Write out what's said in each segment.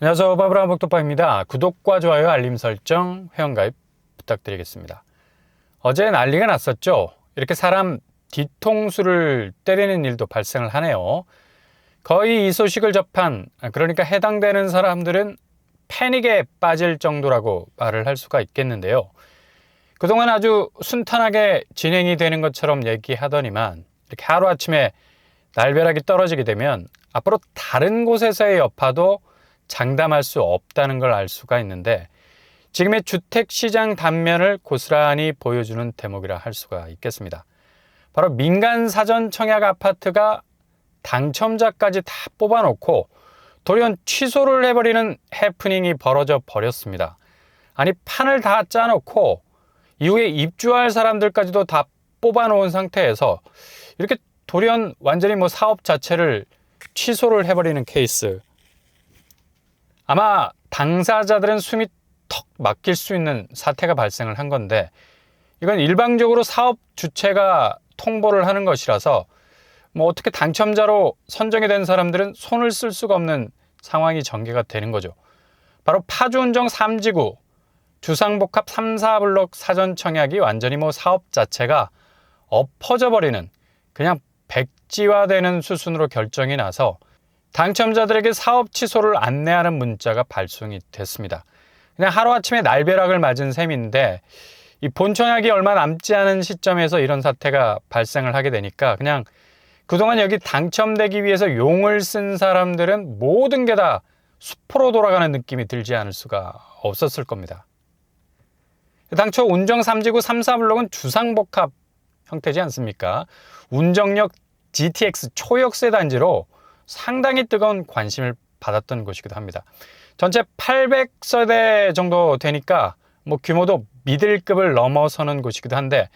안녕하세요. 바브라 복덕바입니다. 구독과 좋아요, 알림 설정, 회원가입 부탁드리겠습니다. 어제 난리가 났었죠. 이렇게 사람 뒤통수를 때리는 일도 발생을 하네요. 거의 이 소식을 접한, 그러니까 해당되는 사람들은 패닉에 빠질 정도라고 말을 할 수가 있겠는데요. 그동안 아주 순탄하게 진행이 되는 것처럼 얘기하더니만 이렇게 하루아침에 날벼락이 떨어지게 되면 앞으로 다른 곳에서의 여파도 장담할 수 없다는 걸 알 수가 있는데, 지금의 주택시장 단면을 고스란히 보여주는 대목이라 할 수가 있겠습니다. 바로 민간 사전 청약 아파트가 당첨자까지 다 뽑아놓고 돌연 취소를 해버리는 해프닝이 벌어져 버렸습니다. 아니, 판을 다 짜놓고 이후에 입주할 사람들까지도 다 뽑아놓은 상태에서 이렇게 돌연 완전히 사업 자체를 취소를 해버리는 케이스. 아마 당사자들은 숨이 턱 막힐 수 있는 사태가 발생을 한 건데, 이건 일방적으로 사업 주체가 통보를 하는 것이라서 어떻게 당첨자로 선정이 된 사람들은 손을 쓸 수가 없는 상황이 전개가 되는 거죠. 바로 파주운정 3지구 주상복합 3, 4블록 사전 청약이 완전히 사업 자체가 엎어져 버리는, 그냥 백지화되는 수순으로 결정이 나서 당첨자들에게 사업 취소를 안내하는 문자가 발송이 됐습니다. 그냥 하루아침에 날벼락을 맞은 셈인데, 이 본청약이 얼마 남지 않은 시점에서 이런 사태가 발생을 하게 되니까 그냥 그동안 여기 당첨되기 위해서 용을 쓴 사람들은 모든 게 다 수포로 돌아가는 느낌이 들지 않을 수가 없었을 겁니다. 당초 운정 3지구 3, 4블록은 주상복합 형태지 않습니까? 운정역 GTX 초역세 단지로 상당히 뜨거운 관심을 받았던 곳이기도 합니다. 전체 800세대 정도 되니까 규모도 미들급을 넘어서는 곳이기도 한데,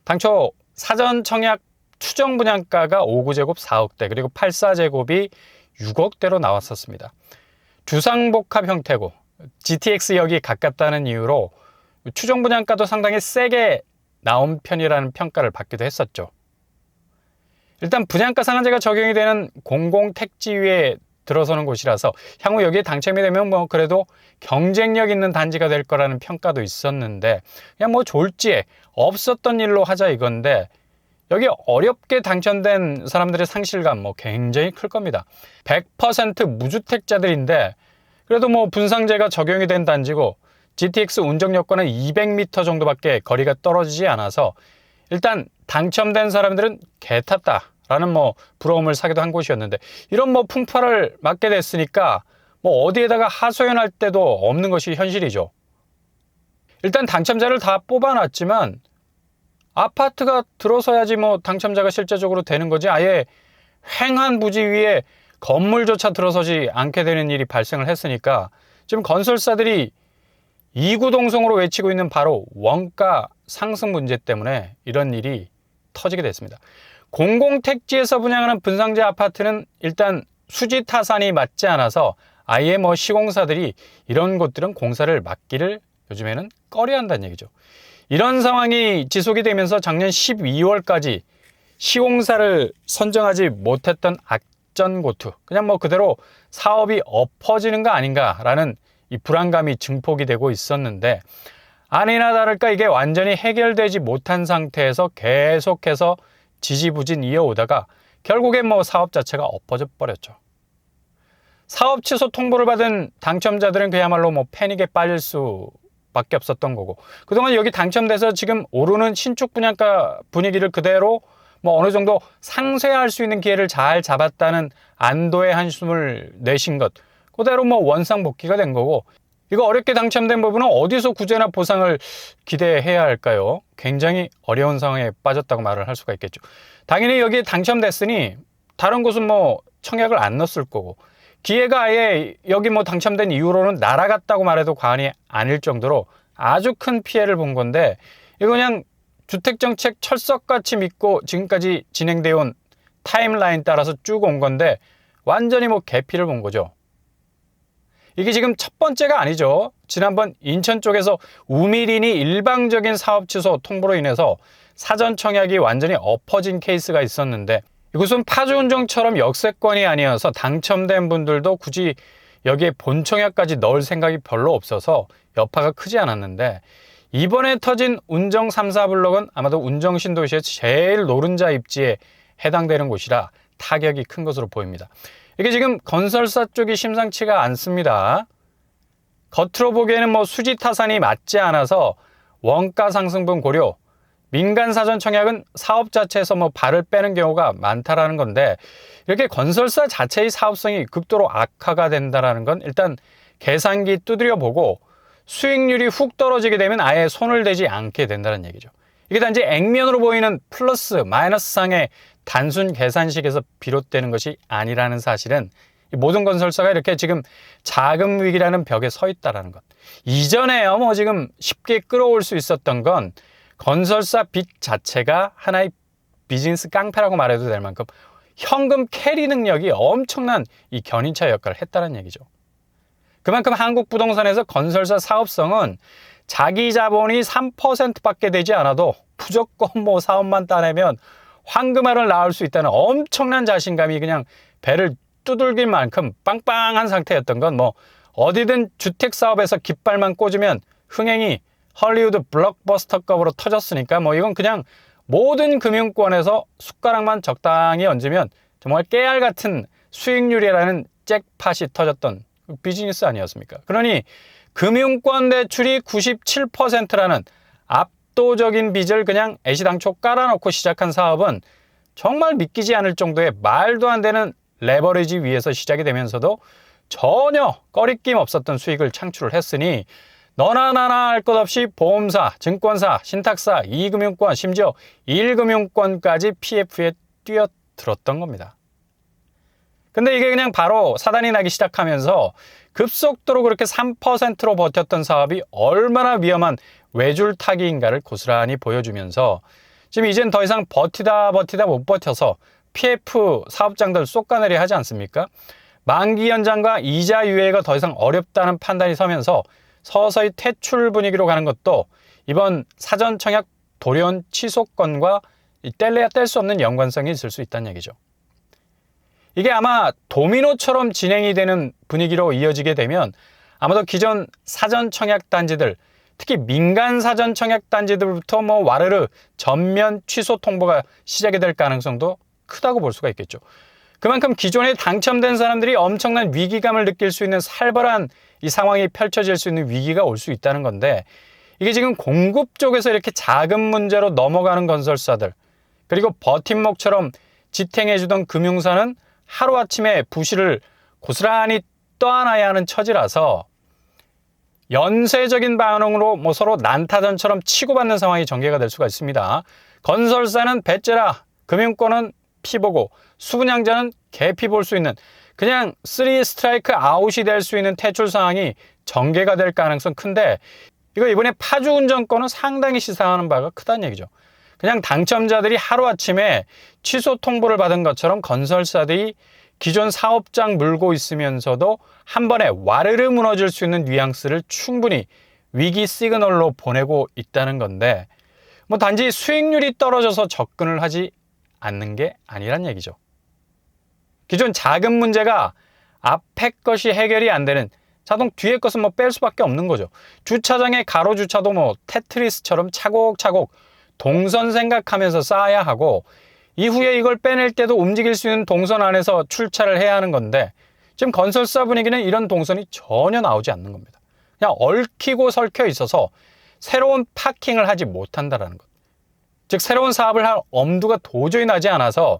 당초 사전 청약 추정 분양가가 5구제곱 4억대, 그리고 84제곱이 6억대로 나왔었습니다. 주상복합 형태고 GTX역이 가깝다는 이유로 추정 분양가도 상당히 세게 나온 편이라는 평가를 받기도 했었죠. 일단 분양가 상한제가 적용이 되는 공공택지위에 들어서는 곳이라서 향후 여기에 당첨이 되면 그래도 경쟁력 있는 단지가 될 거라는 평가도 있었는데, 그냥 졸지에 없었던 일로 하자 이건데, 여기 어렵게 당첨된 사람들의 상실감 굉장히 클 겁니다. 100% 무주택자들인데 그래도 분상제가 적용이 된 단지고 GTX 운정역과는 200m 정도밖에 거리가 떨어지지 않아서 일단 당첨된 사람들은 개 탔다라는 부러움을 사기도 한 곳이었는데, 이런 풍파를 맞게 됐으니까 어디에다가 하소연할 데도 없는 것이 현실이죠. 일단 당첨자를 다 뽑아놨지만 아파트가 들어서야지 당첨자가 실제적으로 되는 거지, 아예 횡한 부지 위에 건물조차 들어서지 않게 되는 일이 발생을 했으니까 지금 건설사들이 이구동성으로 외치고 있는 바로 원가 상승 문제 때문에 이런 일이 터지게 됐습니다. 공공택지에서 분양하는 분상제 아파트는 일단 수지 타산이 맞지 않아서 아예 시공사들이 이런 곳들은 공사를 맡기를 요즘에는 꺼려한다는 얘기죠. 이런 상황이 지속이 되면서 작년 12월까지 시공사를 선정하지 못했던 악전고투, 그냥 그대로 사업이 엎어지는 거 아닌가라는 이 불안감이 증폭이 되고 있었는데, 아니나 다를까 이게 완전히 해결되지 못한 상태에서 계속해서 지지부진 이어오다가 결국에 사업 자체가 엎어져 버렸죠. 사업 취소 통보를 받은 당첨자들은 그야말로 패닉에 빠질 수밖에 없었던 거고, 그동안 여기 당첨돼서 지금 오르는 신축 분양가 분위기를 그대로 어느 정도 상쇄할 수 있는 기회를 잘 잡았다는 안도의 한숨을 내신 것, 그대로 원상복귀가 된 거고, 이거 어렵게 당첨된 부분은 어디서 구제나 보상을 기대해야 할까요? 굉장히 어려운 상황에 빠졌다고 말을 할 수가 있겠죠. 당연히 여기에 당첨됐으니 다른 곳은 청약을 안 넣었을 거고, 기회가 아예 여기 당첨된 이후로는 날아갔다고 말해도 과언이 아닐 정도로 아주 큰 피해를 본 건데, 이거 그냥 주택정책 철석같이 믿고 지금까지 진행되어 온 타임라인 따라서 쭉 온 건데 완전히 개피를 본 거죠. 이게 지금 첫 번째가 아니죠. 지난번 인천 쪽에서 우미린이 일방적인 사업 취소 통보로 인해서 사전 청약이 완전히 엎어진 케이스가 있었는데, 이곳은 파주운정처럼 역세권이 아니어서 당첨된 분들도 굳이 여기에 본청약까지 넣을 생각이 별로 없어서 여파가 크지 않았는데, 이번에 터진 운정 3사 블록은 아마도 운정 신도시에서 제일 노른자 입지에 해당되는 곳이라 타격이 큰 것으로 보입니다. 이게 지금 건설사 쪽이 심상치가 않습니다. 겉으로 보기에는 뭐 수지 타산이 맞지 않아서 원가 상승분 고려, 민간 사전 청약은 사업 자체에서 뭐 발을 빼는 경우가 많다라는 건데, 이렇게 건설사 자체의 사업성이 극도로 악화가 된다라는 건 일단 계산기 두드려 보고 수익률이 훅 떨어지게 되면 아예 손을 대지 않게 된다는 얘기죠. 이게 단지 액면으로 보이는 플러스 마이너스 상의 단순 계산식에서 비롯되는 것이 아니라는 사실은 모든 건설사가 이렇게 지금 자금 위기라는 벽에 서 있다라는 것. 이전에요, 뭐 지금 쉽게 끌어올 수 있었던 건 건설사 빚 자체가 하나의 비즈니스 깡패라고 말해도 될 만큼 현금 캐리 능력이 엄청난 이 견인차 역할을 했다는 얘기죠. 그만큼 한국 부동산에서 건설사 사업성은 자기 자본이 3%밖에 되지 않아도 무조건 뭐 사업만 따내면 황금알을 낳을 수 있다는 엄청난 자신감이 그냥 배를 두들길 만큼 빵빵한 상태였던 건, 뭐 어디든 주택 사업에서 깃발만 꽂으면 흥행이 헐리우드 블록버스터급으로 터졌으니까 뭐 이건 그냥 모든 금융권에서 숟가락만 적당히 얹으면 정말 깨알 같은 수익률이라는 잭팟이 터졌던 비즈니스 아니었습니까? 그러니 금융권 대출이 97%라는 압도적인 빚을 그냥 애시당초 깔아놓고 시작한 사업은 정말 믿기지 않을 정도의 말도 안 되는 레버리지 위에서 시작이 되면서도 전혀 꺼리낌 없었던 수익을 창출을 했으니 너나 나나 할 것 없이 보험사, 증권사, 신탁사, 2금융권, 심지어 1금융권까지 PF에 뛰어들었던 겁니다. 근데 이게 그냥 바로 사단이 나기 시작하면서 급속도로 그렇게 3%로 버텼던 사업이 얼마나 위험한 외줄타기인가를 고스란히 보여주면서 지금 이젠 더 이상 버티다 못 버텨서 PF 사업장들 쏟아내리 하지 않습니까? 만기 연장과 이자 유예가 더 이상 어렵다는 판단이 서면서 서서히 퇴출 분위기로 가는 것도 이번 사전 청약 돌연 취소건과 뗄래야 뗄 수 없는 연관성이 있을 수 있다는 얘기죠. 이게 아마 도미노처럼 진행이 되는 분위기로 이어지게 되면 아마도 기존 사전 청약 단지들, 특히 민간 사전 청약 단지들부터 뭐 와르르 전면 취소 통보가 시작이 될 가능성도 크다고 볼 수가 있겠죠. 그만큼 기존에 당첨된 사람들이 엄청난 위기감을 느낄 수 있는 살벌한 이 상황이 펼쳐질 수 있는 위기가 올 수 있다는 건데, 이게 지금 공급 쪽에서 이렇게 자금 문제로 넘어가는 건설사들, 그리고 버팀목처럼 지탱해주던 금융사는 하루아침에 부실을 고스란히 떠안아야 하는 처지라서 연쇄적인 반응으로 뭐 서로 난타전처럼 치고받는 상황이 전개가 될 수가 있습니다. 건설사는 배째라, 금융권은 피보고, 수분양자는 개피 볼 수 있는 그냥 3 스트라이크 아웃이 될 수 있는 퇴출 상황이 전개가 될 가능성 큰데, 이거 이번에 파주운정권은 상당히 시사하는 바가 크다는 얘기죠. 그냥 당첨자들이 하루아침에 취소 통보를 받은 것처럼 건설사들이 기존 사업장 물고 있으면서도 한 번에 와르르 무너질 수 있는 뉘앙스를 충분히 위기 시그널로 보내고 있다는 건데, 뭐 단지 수익률이 떨어져서 접근을 하지 않는 게 아니란 얘기죠. 기존 자금 문제가 앞에 것이 해결이 안 되는 자동 뒤에 것은 뭐 뺄 수밖에 없는 거죠. 주차장의 가로 주차도 뭐 테트리스처럼 차곡차곡 동선 생각하면서 쌓아야 하고, 이후에 이걸 빼낼 때도 움직일 수 있는 동선 안에서 출차를 해야 하는 건데, 지금 건설사 분위기는 이런 동선이 전혀 나오지 않는 겁니다. 그냥 얽히고 설켜 있어서 새로운 파킹을 하지 못한다는 것. 즉 새로운 사업을 할 엄두가 도저히 나지 않아서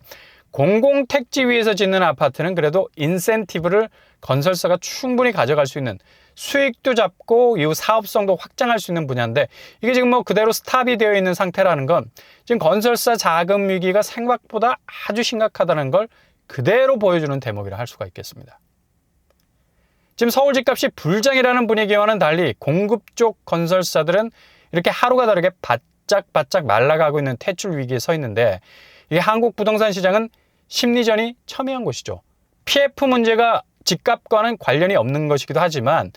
공공택지 위에서 짓는 아파트는 그래도 인센티브를 건설사가 충분히 가져갈 수 있는, 수익도 잡고 이후 사업성도 확장할 수 있는 분야인데, 이게 지금 뭐 그대로 스탑이 되어 있는 상태라는 건 지금 건설사 자금 위기가 생각보다 아주 심각하다는 걸 그대로 보여주는 대목이라 할 수가 있겠습니다. 지금 서울 집값이 불장이라는 분위기와는 달리 공급 쪽 건설사들은 이렇게 하루가 다르게 바짝바짝 말라가고 있는 퇴출 위기에 서 있는데, 이 한국 부동산 시장은 심리전이 첨예한 곳이죠. PF 문제가 집값과는 관련이 없는 것이기도 하지만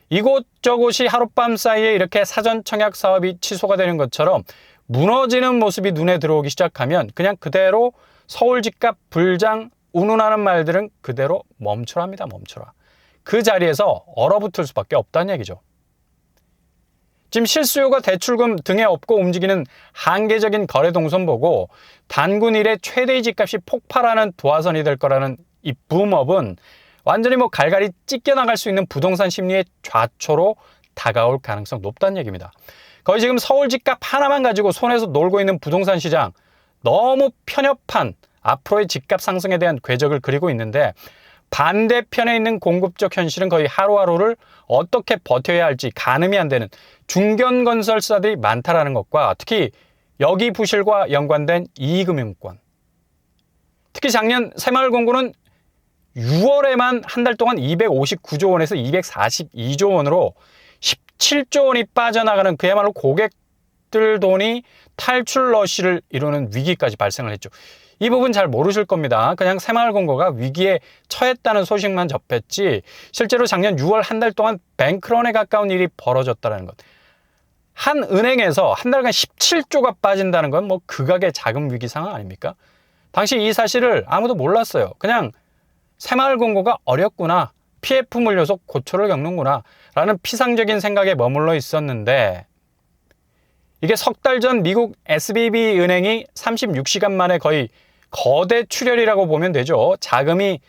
이곳저곳이 하룻밤 사이에 이렇게 사전 청약 사업이 취소가 되는 것처럼 무너지는 모습이 눈에 들어오기 시작하면 그냥 그대로 서울 집값 불장 운운하는 말들은 그대로 멈춰라 합니다. 멈춰라. 그 자리에서 얼어붙을 수밖에 없다는 얘기죠. 지금 실수요가 대출금 등에 업고 움직이는 한계적인 거래 동선 보고 단군 이래 최대의 집값이 폭발하는 도화선이 될 거라는 이 붐업은 완전히 갈갈이 찢겨나갈 수 있는 부동산 심리의 좌초로 다가올 가능성 높다는 얘기입니다. 거의 지금 서울 집값 하나만 가지고 손에서 놀고 있는 부동산 시장, 너무 편협한 앞으로의 집값 상승에 대한 궤적을 그리고 있는데, 반대편에 있는 공급적 현실은 거의 하루하루를 어떻게 버텨야 할지 가늠이 안 되는 중견건설사들이 많다라는 것과, 특히 여기 부실과 연관된 이금융권, 특히 작년 새마을금고는 6월에만 한 달 동안 259조 원에서 242조 원으로 17조 원이 빠져나가는 그야말로 고객들 돈이 탈출 러시를 이루는 위기까지 발생을 했죠. 이 부분 잘 모르실 겁니다. 그냥 새마을금고가 위기에 처했다는 소식만 접했지 실제로 작년 6월 한 달 동안 뱅크런에 가까운 일이 벌어졌다는 것. 한 은행에서 한 달간 17조가 빠진다는 건 극악의 자금 위기 상황 아닙니까? 당시 이 사실을 아무도 몰랐어요. 그냥 새마을금고가 어렵구나, PF 물려서 고초를 겪는구나 라는 피상적인 생각에 머물러 있었는데, 이게 석 달 전 미국 SVB 은행이 36시간 만에 거의 거대 출혈이라고 보면 되죠. 자금이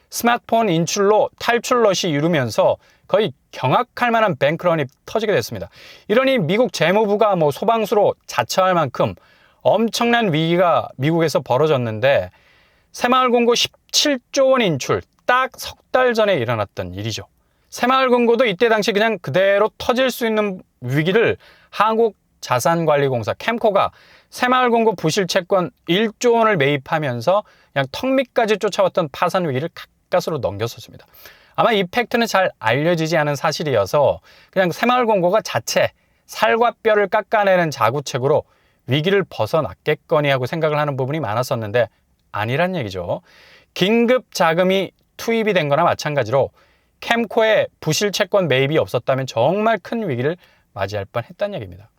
스마트폰 인출로 탈출 러시 이루면서 거의 경악할 만한 뱅크런이 터지게 됐습니다. 이러니 미국 재무부가 소방수로 자처할 만큼 엄청난 위기가 미국에서 벌어졌는데, 새마을금고 17조 원 인출 딱 석 달 전에 일어났던 일이죠. 새마을금고도 이때 당시 그냥 그대로 터질 수 있는 위기를 한국자산관리공사 캠코가 새마을금고 부실채권 1조 원을 매입하면서 그냥 턱 밑까지 쫓아왔던 파산 위기를 가까스로 넘겼었습니다. 아마 이 팩트는 잘 알려지지 않은 사실이어서 그냥 새마을금고가 자체 살과 뼈를 깎아내는 자구책으로 위기를 벗어났겠거니 하고 생각을 하는 부분이 많았었는데, 아니란 얘기죠. 긴급 자금이 투입이 된 거나 마찬가지로 캠코의 부실 채권 매입이 없었다면 정말 큰 위기를 맞이할 뻔했다는 얘기입니다.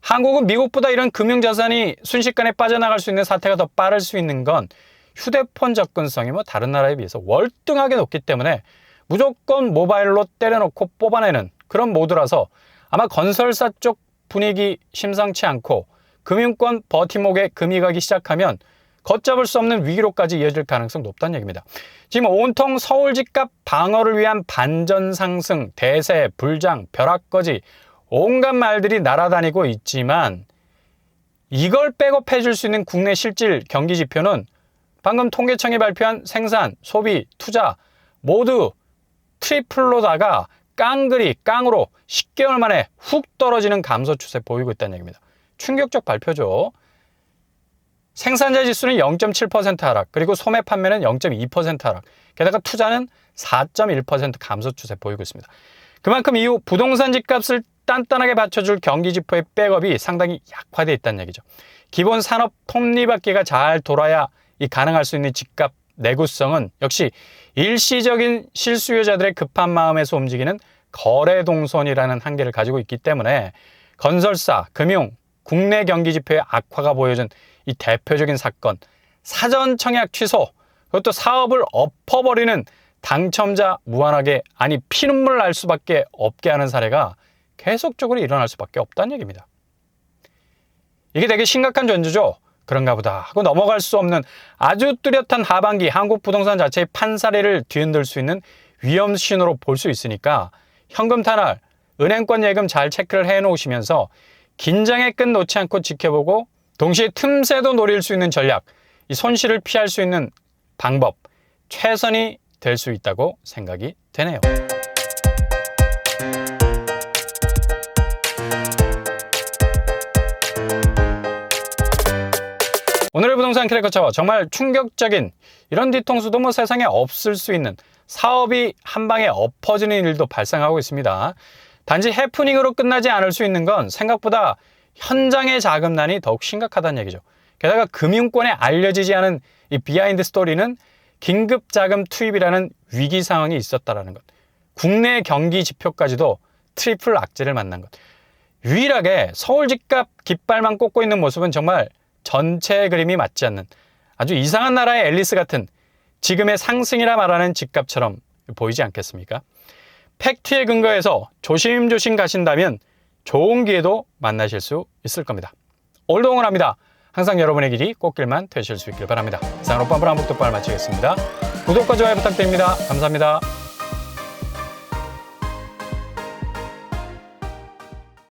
한국은 미국보다 이런 금융자산이 순식간에 빠져나갈 수 있는 사태가 더 빠를 수 있는 건 휴대폰 접근성이 다른 나라에 비해서 월등하게 높기 때문에 무조건 모바일로 때려놓고 뽑아내는 그런 모드라서 아마 건설사 쪽 분위기 심상치 않고 금융권 버팀목에 금이 가기 시작하면 걷잡을 수 없는 위기로까지 이어질 가능성 높다는 얘기입니다. 지금 온통 서울 집값 방어를 위한 반전 상승, 대세, 불장, 벼락거지 온갖 말들이 날아다니고 있지만, 이걸 백업해 줄 수 있는 국내 실질 경기 지표는 방금 통계청이 발표한 생산, 소비, 투자 모두 트리플로다가 깡으로 10개월 만에 훅 떨어지는 감소 추세 보이고 있다는 얘기입니다. 충격적 발표죠. 생산자 지수는 0.7% 하락, 그리고 소매 판매는 0.2% 하락, 게다가 투자는 4.1% 감소 추세 보이고 있습니다. 그만큼 이후 부동산 집값을 단단하게 받쳐줄 경기 지표의 백업이 상당히 약화되어 있다는 얘기죠. 기본 산업 톱니바퀴가 잘 돌아야 가능할 수 있는 집값 내구성은 역시 일시적인 실수요자들의 급한 마음에서 움직이는 거래 동선이라는 한계를 가지고 있기 때문에 건설사, 금융, 국내 경기 지표의 악화가 보여준 이 대표적인 사건, 사전 청약 취소, 그것도 사업을 엎어버리는 당첨자 무한하게, 아니 피눈물 날 수밖에 없게 하는 사례가 계속적으로 일어날 수밖에 없다는 얘기입니다. 이게 되게 심각한 전조죠. 그런가 보다 하고 넘어갈 수 없는 아주 뚜렷한 하반기 한국 부동산 자체의 판사례를 뒤흔들 수 있는 위험 신호로 볼 수 있으니까 현금 탄할, 은행권 예금 잘 체크를 해놓으시면서 긴장의 끈 놓지 않고 지켜보고 동시에 틈새도 노릴 수 있는 전략, 이 손실을 피할 수 있는 방법, 최선이 될 수 있다고 생각이 되네요. 오늘의 부동산 캐릭터처 정말 충격적인 이런 뒤통수도 세상에 없을 수 있는 사업이 한 방에 엎어지는 일도 발생하고 있습니다. 단지 해프닝으로 끝나지 않을 수 있는 건 생각보다 현장의 자금난이 더욱 심각하다는 얘기죠. 게다가 금융권에 알려지지 않은 이 비하인드 스토리는 긴급 자금 투입이라는 위기 상황이 있었다라는 것. 국내 경기 지표까지도 트리플 악재를 만난 것. 유일하게 서울 집값 깃발만 꽂고 있는 모습은 정말 전체 그림이 맞지 않는 아주 이상한 나라의 앨리스 같은 지금의 상승이라 말하는 집값처럼 보이지 않겠습니까? 팩트에 근거해서 조심조심 가신다면 좋은 기회도 만나실 수 있을 겁니다. 오늘도 응원합니다. 항상 여러분의 길이 꽃길만 되실 수 있길 바랍니다. 이상으로 빰브랑 북돋발 마치겠습니다. 구독과 좋아요 부탁드립니다. 감사합니다.